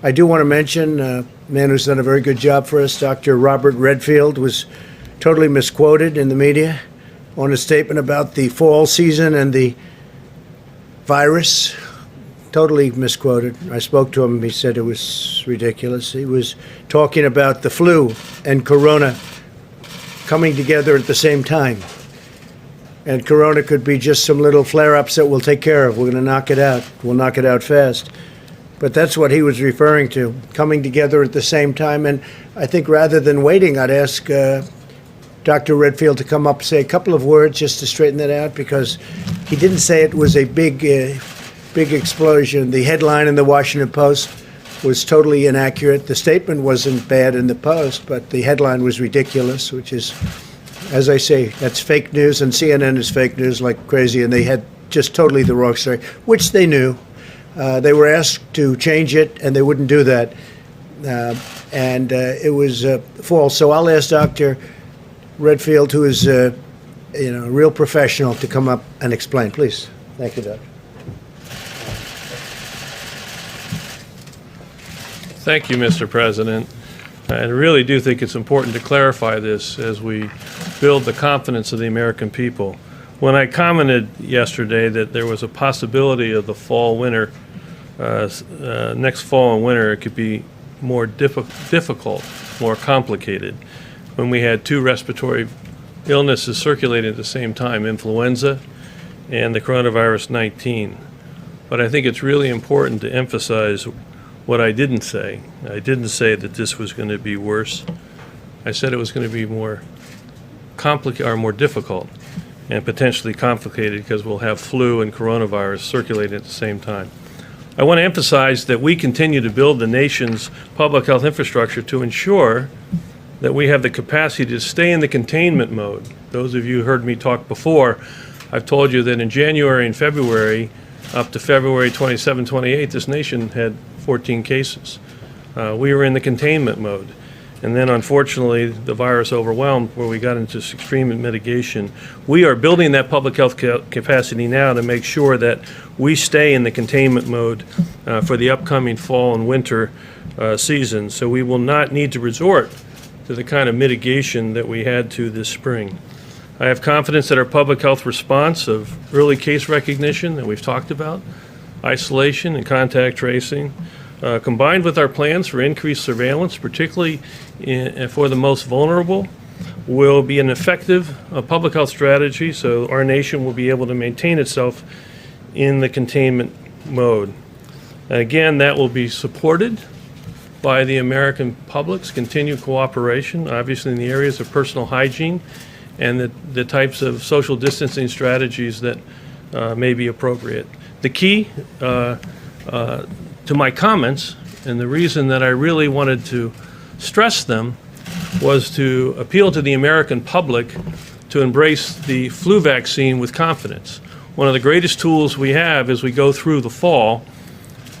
I do want to mention a man who's done a very good job for us, Dr. Robert Redfield, was totally misquoted in the media on a statement about the fall season and the virus. Totally misquoted. I spoke to him. He said it was ridiculous. He was talking about the flu and corona coming together at the same time. And corona could be just some little flare-ups that we'll take care of. We're going to knock it out. We'll knock it out fast. But that's what he was referring to, coming together at the same time. And I think rather than waiting, I'd ask Dr. Redfield to come up and say a couple of words just to straighten that out, because he didn't say it was a big explosion. The headline in the Washington Post was totally inaccurate. The statement wasn't bad in the Post, but the headline was ridiculous, which is, as I say, that's fake news, and CNN is fake news like crazy, and they had just totally the wrong story, which they knew. They were asked to change it, and they wouldn't do that, and it was false. So I'll ask Dr. Redfield, who is a real professional, to come up and explain, please. Thank you, Doctor. Thank you, Mr. President. I really do think it's important to clarify this as we build the confidence of the American people. When I commented yesterday that there was a possibility of the fall-winter, next fall and winter, it could be more difficult, more complicated, when we had two respiratory illnesses circulating at the same time, influenza and the coronavirus 19. But I think it's really important to emphasize what I didn't say. I didn't say that this was going to be worse. I said it was going to be more complicated or more difficult and potentially complicated because we'll have flu and coronavirus circulating at the same time. I want to emphasize that we continue to build the nation's public health infrastructure to ensure that we have the capacity to stay in the containment mode. Those of you who heard me talk before, I've told you that in January and February, up to February 27, 28, this nation had 14 cases. We were in the containment mode. And then, unfortunately, the virus overwhelmed where we got into extreme mitigation. We are building that public health capacity now to make sure that we stay in the containment mode for the upcoming fall and winter season. So we will not need to resort to the kind of mitigation that we had to this spring. I have confidence that our public health response of early case recognition that we've talked about, isolation and contact tracing, combined with our plans for increased surveillance, particularly for the most vulnerable, will be an effective public health strategy so our nation will be able to maintain itself in the containment mode. And again, that will be supported by the American public's continued cooperation, obviously in the areas of personal hygiene and the types of social distancing strategies that may be appropriate. The key to my comments, and the reason that I really wanted to stress them, was to appeal to the American public to embrace the flu vaccine with confidence. One of the greatest tools we have as we go through the fall,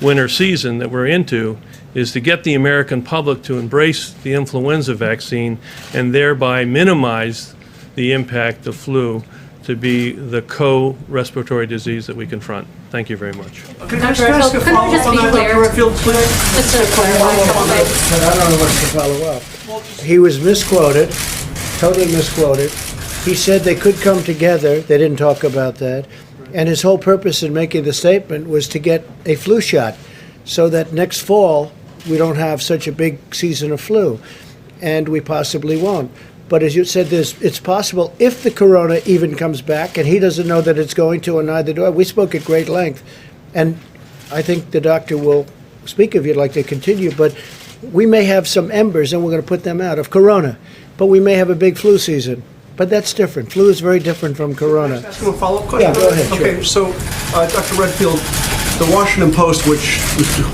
winter season that we're into is to get the American public to embrace the influenza vaccine and thereby minimize the impact of flu to be the co-respiratory disease that we confront. Thank you very much. Can I just ask a follow-up on that, Dr. Redfield, please? I don't know what to follow up. He was misquoted, totally misquoted. He said they could come together. They didn't talk about that. And his whole purpose in making the statement was to get a flu shot so that next fall we don't have such a big season of flu. And we possibly won't. But as you said, it's possible if the corona even comes back, and he doesn't know that it's going to, and neither do I. We spoke at great length. And I think the doctor will speak if you'd like to continue, but we may have some embers, and we're going to put them out, of corona. But we may have a big flu season. But that's different. Flu is very different from corona. Can I ask you a follow-up question? Yeah, go ahead. Okay, sure. so Dr. Redfield, the Washington Post, which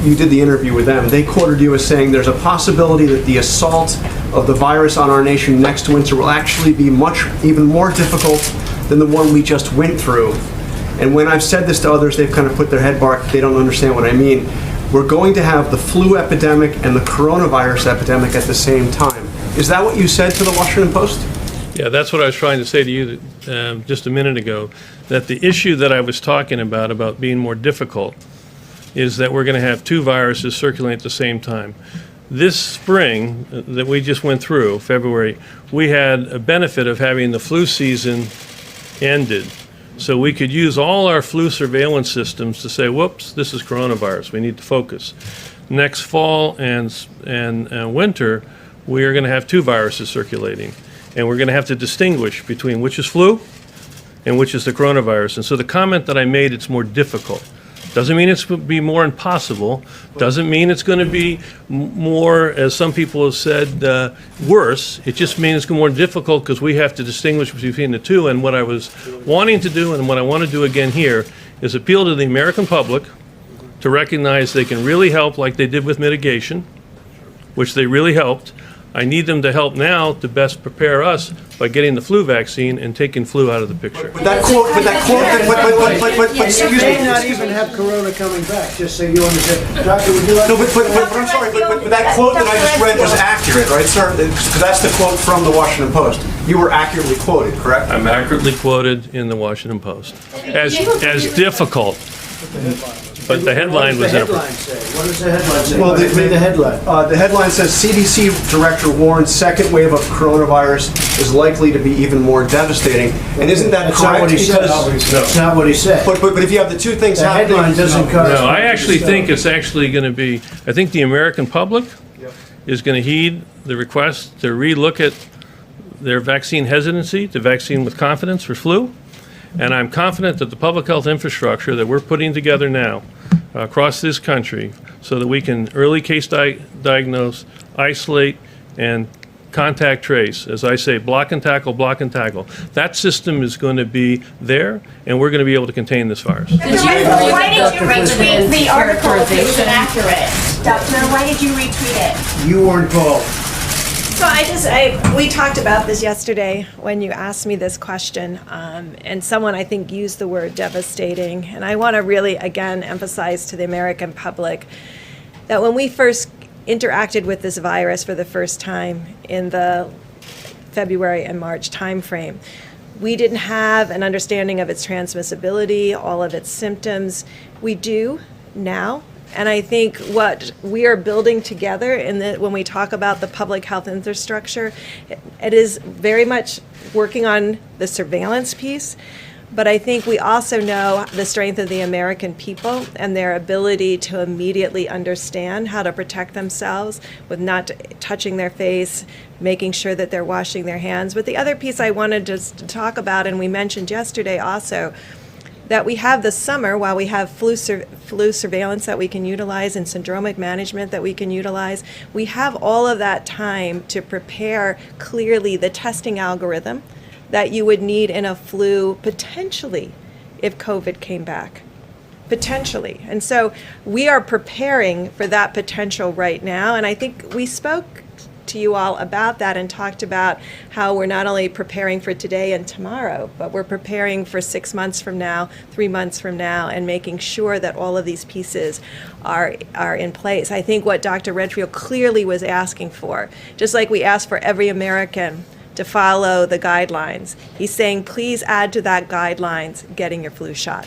you did the interview with them, they quoted you as saying there's a possibility that the assault of the virus on our nation next winter will actually be even more difficult than the one we just went through. And when I've said this to others, they've kind of put their head back. They don't understand what I mean. We're going to have the flu epidemic and the coronavirus epidemic at the same time. Is that what you said to the Washington Post? Yeah, that's what I was trying to say to you just a minute ago, that the issue that I was talking about being more difficult is that we're going to have two viruses circulating at the same time. This spring that we just went through, February, we had a benefit of having the flu season ended. So we could use all our flu surveillance systems to say, whoops, this is coronavirus, we need to focus. Next fall and winter, we are going to have two viruses circulating. And we're going to have to distinguish between which is flu and which is the coronavirus. And so the comment that I made, it's more difficult. Doesn't mean it's going to be more impossible. Doesn't mean it's going to be more, as some people have said, worse. It just means it's more difficult because we have to distinguish between the two. And what I was wanting to do and what I want to do again here is appeal to the American public to recognize they can really help like they did with mitigation, which they really helped. I need them to help now to best prepare us by getting the flu vaccine and taking flu out of the picture. But excuse me. May not even have corona coming back, just so you understand. Doctor, would you like? No, but I'm sorry, but that quote that I just read was accurate, right, sir? Because that's the quote from the Washington Post. You were accurately quoted, correct? I'm accurately quoted in the Washington Post as difficult. But the headline was What does the headline say? What does the headline say? Well, Read the headline. The headline says CDC director warns second wave of coronavirus is likely to be even more devastating. And isn't that That's correct? not what he said. Because- That's not what he said. But if you have the two things The happening. headline doesn't cover. No, I actually think it's actually going to be, I think the American public is going to heed the request to relook at their vaccine hesitancy to vaccine with confidence for flu. And I'm confident that the public health infrastructure that we're putting together now across this country so that we can early case diagnose, isolate, and contact trace, as I say, block and tackle, that system is going to be there, and we're going to be able to contain this virus. Why did you retweet the article if it was inaccurate? Doctor, why did you retweet it? You weren't called. So we talked about this yesterday when you asked me this question, and someone I think used the word devastating. And I want to really, again, emphasize to the American public that when we first interacted with this virus for the first time in the February and March timeframe, we didn't have an understanding of its transmissibility, all of its symptoms. We do now. And I think what we are building together when we talk about the public health infrastructure, it is very much working on the surveillance piece. But I think we also know the strength of the American people and their ability to immediately understand how to protect themselves with not touching their face, making sure that they're washing their hands. But the other piece I wanted to talk about, and we mentioned yesterday also, that we have this summer, while we have flu surveillance that we can utilize and syndromic management that we can utilize, we have all of that time to prepare clearly the testing algorithm that you would need in a flu potentially if COVID came back. Potentially. And so we are preparing for that potential right now. And I think we spoke to you all about that and talked about how we're not only preparing for today and tomorrow, but we're preparing for 6 months from now, 3 months from now, and making sure that all of these pieces are in place. I think what Dr. Redfield clearly was asking for, just like we asked for every American to follow the guidelines, he's saying please add to that guidelines getting your flu shot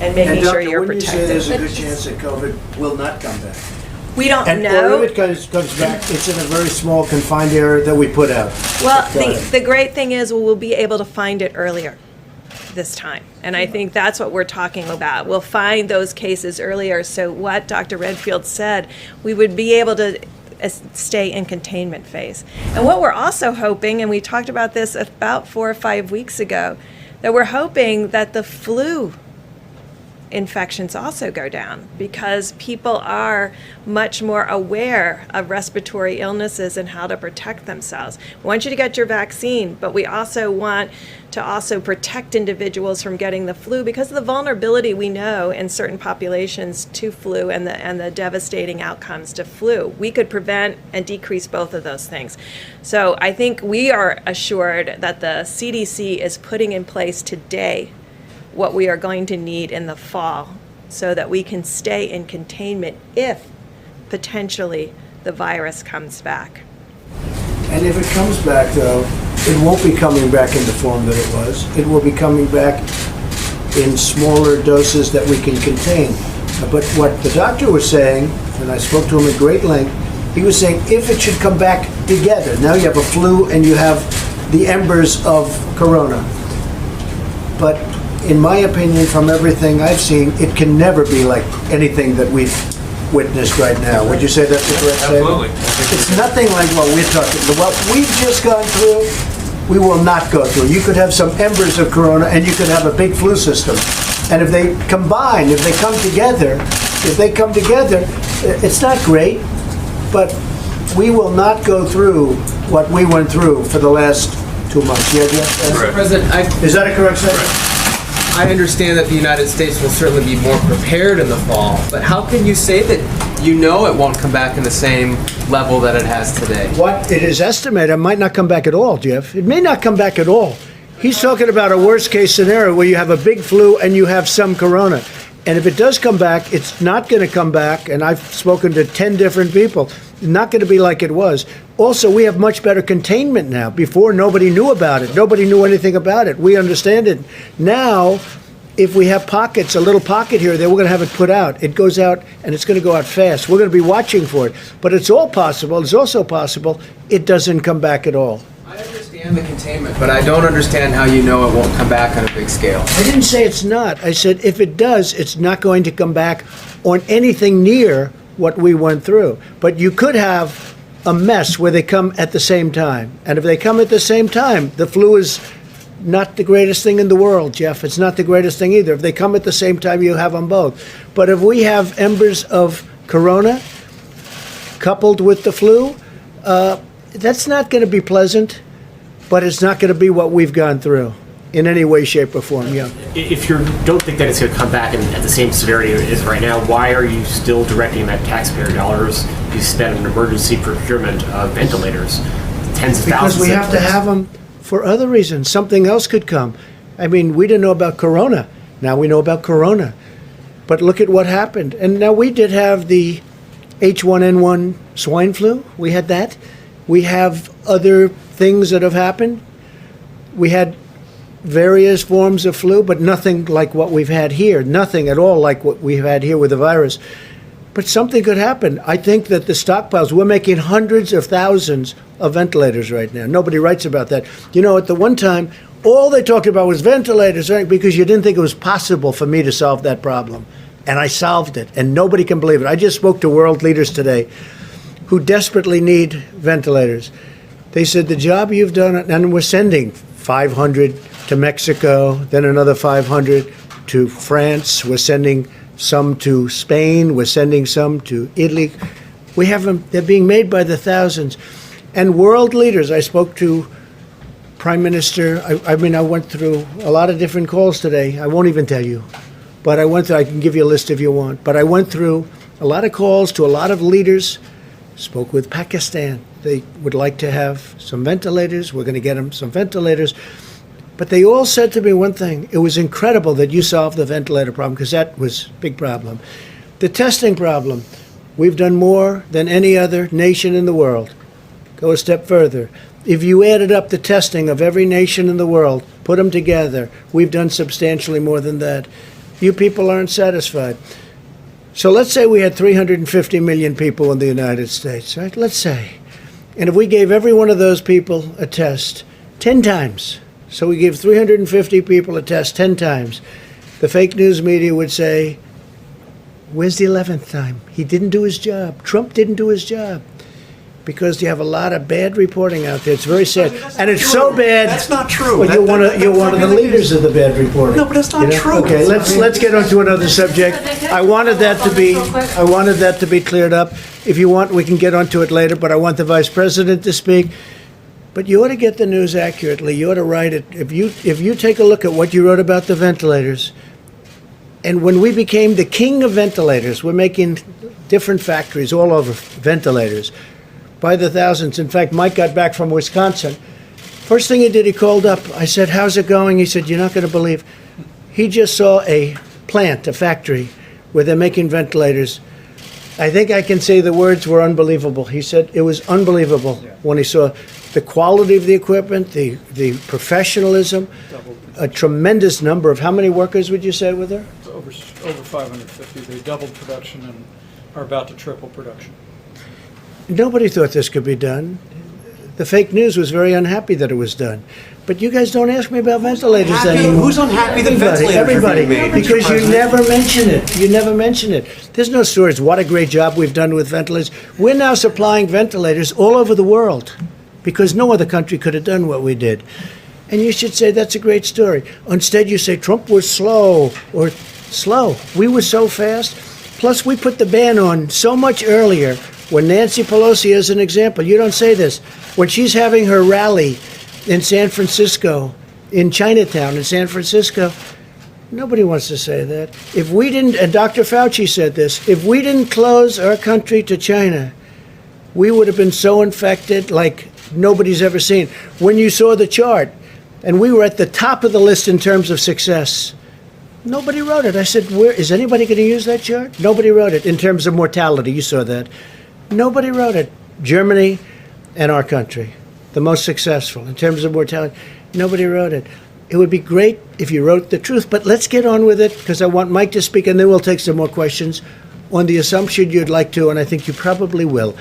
and making sure you're Wouldn't you say there's protected. a good chance that COVID will not come back? We don't And know. or if it comes back, it's in a very small confined area that we put out. Well, Got it. the great thing is we'll be able to find it earlier this time. And I think that's what we're talking about. We'll find those cases earlier. So what Dr. Redfield said, we would be able to stay in containment phase. And what we're also hoping, and we talked about this about 4 or 5 weeks ago, that we're hoping that the flu infections also go down because people are much more aware of respiratory illnesses and how to protect themselves. We want you to get your vaccine, but we also want to also protect individuals from getting the flu because of the vulnerability we know in certain populations to flu and the devastating outcomes to flu. We could prevent and decrease both of those things. So I think we are assured that the CDC is putting in place today what we are going to need in the fall so that we can stay in containment if potentially the virus comes back. And if it comes back, though, it won't be coming back in the form that it was. It will be coming back in smaller doses that we can contain. But what the doctor was saying, and I spoke to him at great length, he was saying if it should come back together, now you have a flu and you have the embers of corona. But in my opinion, from everything I've seen, it can never be like anything that we've witnessed right now. Would you say that's the correct statement? Absolutely. It's nothing like what we're talking, what we've just gone through, we will not go through. You could have some embers of corona and you could have a big flu system. And if they combine, if they come together, it's not great, but we will not go through what we went through for the last 2 months. Yeah, Mr. President, Is that a correct statement? I understand that the United States will certainly be more prepared in the fall, but how can you say that you know it won't come back in the same level that it has today? What it is estimated, it might not come back at all, Jeff. It may not come back at all. He's talking about a worst-case scenario where you have a big flu and you have some corona. And if it does come back, it's not going to come back, and I've spoken to 10 different people, not going to be like it was. Also, we have much better containment now. Before, nobody knew about it. Nobody knew anything about it. We understand it. Now, if we have pockets, a little pocket here, then we're going to have it put out. It goes out, and it's going to go out fast. We're going to be watching for it. But it's all possible. It's also possible it doesn't come back at all. I understand the containment, but I don't understand how you know it won't come back on a big scale. I didn't say it's not. I said if it does, it's not going to come back on anything near what we went through. But you could have a mess where they come at the same time. And if they come at the same time, the flu is not the greatest thing in the world, Jeff. It's not the greatest thing either. If they come at the same time, you have them both. But if we have embers of corona coupled with the flu, that's not going to be pleasant, but it's not going to be what we've gone through in any way, shape, or form. Yeah. If you don't think that it's going to come back at the same severity it is right now, why are you still directing that taxpayer dollars to spend on emergency procurement of ventilators? Tens of Because thousands. we have to have them for other reasons. Something else could come. I mean, we didn't know about corona. Now we know about corona. But look at what happened. And now we did have the H1N1 swine flu. We had that. We have other things that have happened. We had various forms of flu, but nothing like what we've had here. Nothing at all like what we've had here with the virus. But something could happen. I think that the stockpiles, we're making hundreds of thousands of ventilators right now. Nobody writes about that. You know, at the one time, all they talked about was ventilators, right? Because you didn't think it was possible for me to solve that problem. And I solved it, and nobody can believe it. I just spoke to world leaders today who desperately need ventilators. They said, the job you've done, and we're sending 500 to Mexico, then another 500 to France. We're sending some to Spain. We're sending some to Italy. We have them, they're being made by the thousands. And world leaders, I spoke to Prime Minister, I went through a lot of different calls today. I won't even tell you. But I can give you a list if you want. But I went through a lot of calls to a lot of leaders, spoke with Pakistan. They would like to have some ventilators. We're going to get them some ventilators. But they all said to me one thing. It was incredible that you solved the ventilator problem, because that was a big problem. The testing problem, we've done more than any other nation in the world. Go a step further. If you added up the testing of every nation in the world, put them together, we've done substantially more than that. You people aren't satisfied. So let's say we had 350 million people in the United States, right? Let's say. And if we gave every one of those people a test 10 times, so we give 350 people a test 10 times, the fake news media would say, where's the 11th time? He didn't do his job. Trump didn't do his job. Because you have a lot of bad reporting out there. It's very sad. And it's so bad. That's not true. Well, you're one of the leaders of the bad reporting. No, but that's not true. Okay, let's get on to another subject. I wanted that to be cleared up. If you want, we can get onto it later, but I want the Vice President to speak. But you ought to get the news accurately. You ought to write it. If you take a look at what you wrote about the ventilators, and when we became the king of ventilators, we're making different factories all over ventilators by the thousands. In fact, Mike got back from Wisconsin. First thing he did, he called up. I said, how's it going? He said, you're not going to believe. He just saw a plant, a factory, where they're making ventilators. I think I can say the words were unbelievable. He said it was unbelievable when he saw the quality of the equipment, the professionalism, a tremendous number of, how many workers would you say were there? over 550. They doubled production and are about to triple production. Nobody thought this could be done. The fake news was very unhappy that it was done. But you guys don't ask me about ventilators anymore. Who's unhappy that ventilators Everybody, are being made? because you never mention it. You never mention it. There's no stories. What a great job we've done with ventilators. We're now supplying ventilators all over the world because no other country could have done what we did. And you should say that's a great story. Instead, you say Trump was slow or slow. We were so fast. Plus, we put the ban on so much earlier. When Nancy Pelosi, as an example, you don't say this, when she's having her rally in San Francisco, in Chinatown, in San Francisco, nobody wants to say that. If we didn't, and Dr. Fauci said this, if we didn't close our country to China, we would have been so infected like nobody's ever seen. When you saw the chart, and we were at the top of the list in terms of success, nobody wrote it. I said, where is anybody going to use that chart? Nobody wrote it in terms of mortality. You saw that. Nobody wrote it. Germany and our country, the most successful in terms of mortality. Nobody wrote it. It would be great if you wrote the truth, but let's get on with it because I want Mike to speak and then we'll take some more questions on the assumption you'd like to, and I think you probably will.